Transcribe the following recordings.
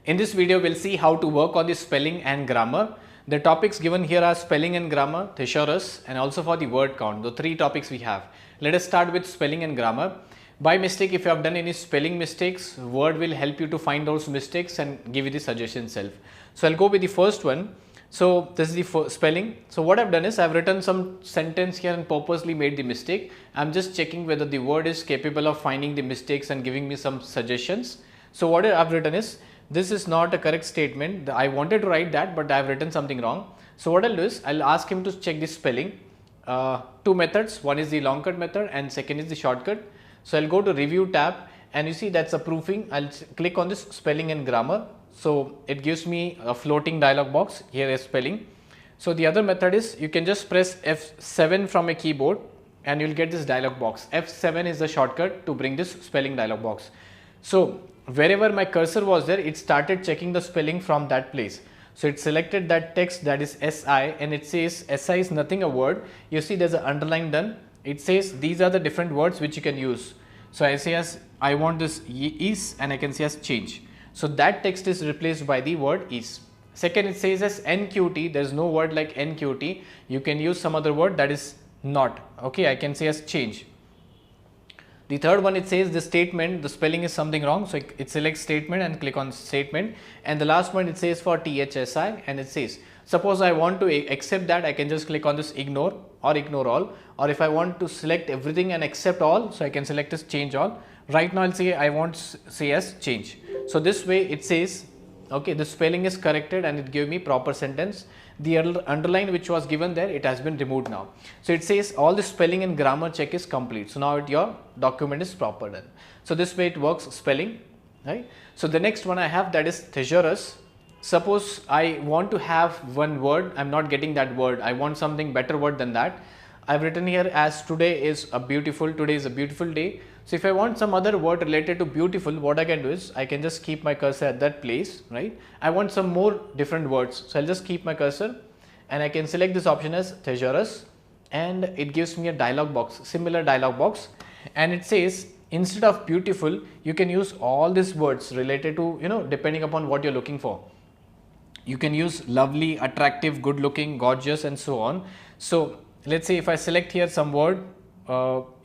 In this video, we'll see how to work on the spelling and grammar. The topics given here are spelling and grammar, thesaurus, and also for the word count. The three topics we have. Let us start with spelling and grammar. By mistake, if you have done any spelling mistakes, Word will help you to find those mistakes and give you the suggestion self. So I'll go with the first one. So this is the spelling. So what I've done is I've written some sentence here and purposely made the mistake. I'm just checking whether the Word is capable of finding the mistakes and giving me some suggestions. So what I've written is, this is not a correct statement. I wanted to write that, but I've written something wrong. So what I'll do is I'll ask him to check the spelling. Two methods. One is the long cut method and second is the shortcut. So I'll go to review tab and you see that's a proofing. I'll click on this spelling and grammar. So it gives me a floating dialog box. Here is spelling. So the other method is you can just press F7 from a keyboard and you'll get this dialog box. F7 is the shortcut to bring this spelling dialog box. So wherever my cursor was there, it started checking the spelling from that place. So it selected that text, that is SI, and it says SI is nothing a word. You see there's an underline done. It says these are the different words which you can use. So I say as I want this is and I can say as change. So that text is replaced by the word is. Second, it says as NQT. There is no word like NQT. You can use some other word that is not. Okay, I can say as change. The third one, it says the statement, the spelling is something wrong. So it selects statement and click on statement. And the last one, it says for THSI and it says, suppose I want to accept that, I can just click on this ignore or ignore all. Or if I want to select everything and accept all, so I can select this change all. Right now I'll say I want to say as change. So this way it says, okay, the spelling is corrected and it gave me proper sentence. The underline which was given there, it has been removed now. So it says all the spelling and grammar check is complete. So now your document is proper done. So this way it works spelling, right? So the next one I have, that is thesaurus. Suppose I want to have one word, I'm not getting that word. I want something better word than that. I've written here as today is a beautiful day. So if I want some other word related to beautiful, what I can do is I can just keep my cursor at that place, right? I want some more different words. So I'll just keep my cursor and I can select this option as thesaurus and it gives me a dialog box, similar dialog box, and it says instead of beautiful, you can use all these words related to, depending upon what you're looking for. You can use lovely, attractive, good looking, gorgeous and so on. So let's say if I select here some word,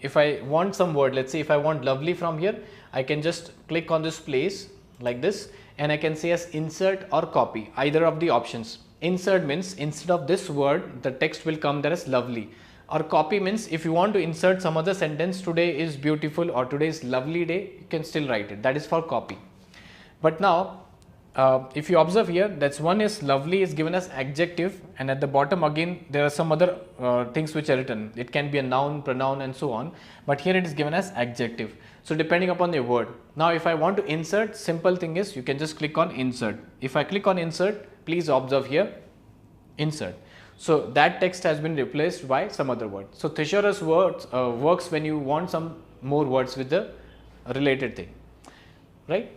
if I want some word, let's say if I want lovely from here, I can just click on this place like this and I can say as insert or copy, either of the options. Insert means instead of this word, the text will come there as lovely, or copy means if you want to insert some other sentence, today is beautiful or today is lovely day, you can still write it. That is for copy. But now if you observe here, that's one is lovely is given as adjective, and at the bottom again there are some other things which are written. It can be a noun, pronoun and so on, but here it is given as adjective. So depending upon the word. Now if I want to insert, simple thing is you can just click on insert. If I click on insert, please observe here, insert. So that text has been replaced by some other word. So thesaurus works when you want some more words with the related thing, right?